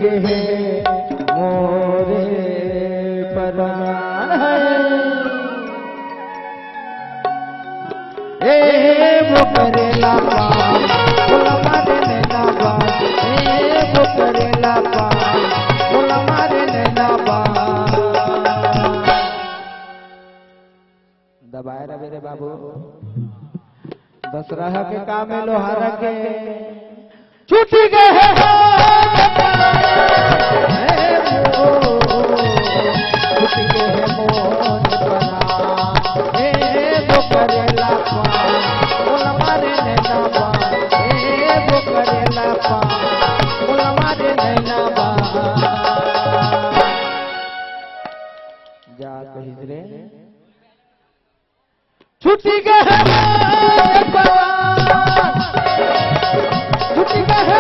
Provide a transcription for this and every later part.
गए मोरे परान ए वो करेला पान बोला मारे नैना बान ए वो करेला पान बोला मारे नैना बान दबाए रे मेरे बाबू दशहरा के काम में लोहार के छूटी गए छूटी गए मोन परान ए वो करेला पान बोला मारे नैना बान ए वो करेला पान बोला मारे नैना बान जा कहीं रे छूटी गए छूटी गए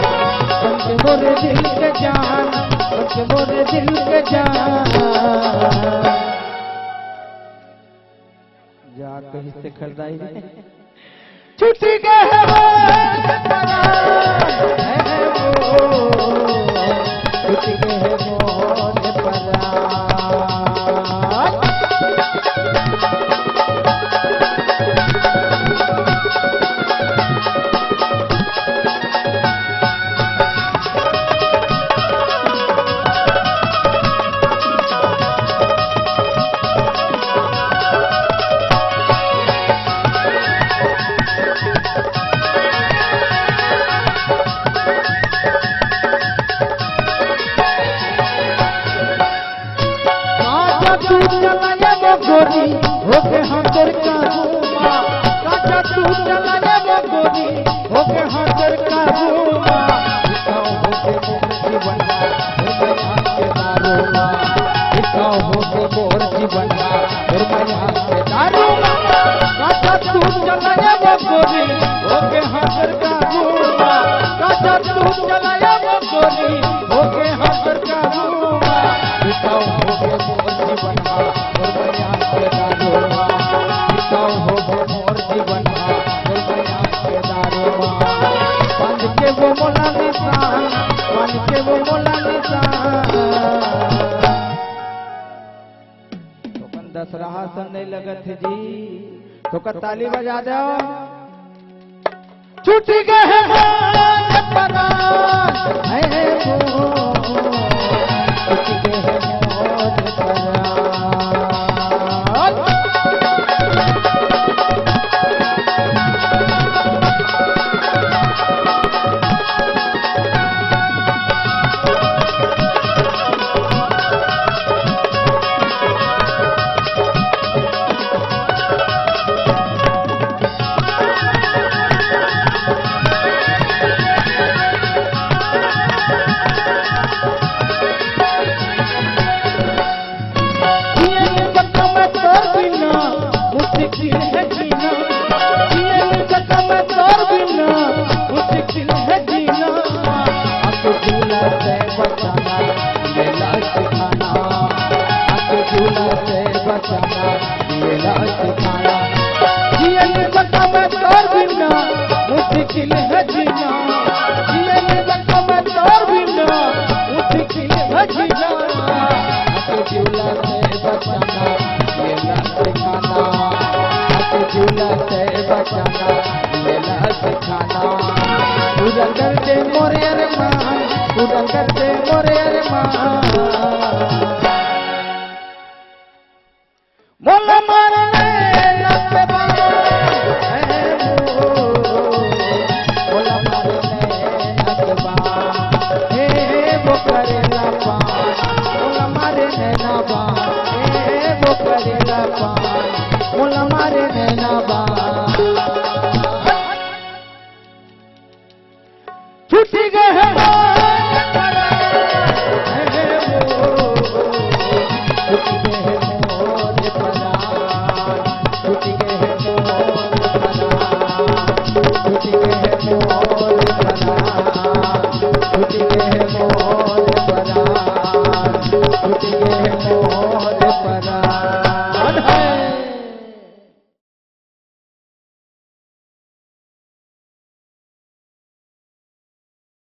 मोरे दिल के जान मोरे दिल के जान जा कहीं से खरीदाई छुट्टी गए छुट्टी गए मोरे परान गोरी होके हाथर का घूमा काचा तू चलाए वो गोरी होके हाथर का घूमा इकाओ होके मोर जीवन फिर मैं हाथ के दारूमा काचा तू चलाए वो गोरी होके हाथर का घूमा काचा तू चलाए वो गोरी होके हाथर का घूमा इकाओ होके मोर जीवन वो मोला निशान बन के वो मोला निशान तो अपन दशहरा सन नहीं लगत है जी तो का ताली बजा दो छूट गए परान है वो छूट गए परान मुश्किल है जीना, जिए जगत में तोर बिना मुश्किल है जीना। आके झूला से बचाना ये ना सिखाना, आके झूला से बचाना ये ना सिखाना। पूरा कर दे मोरे अरमान, पूरा कर दे मोरे अरमान।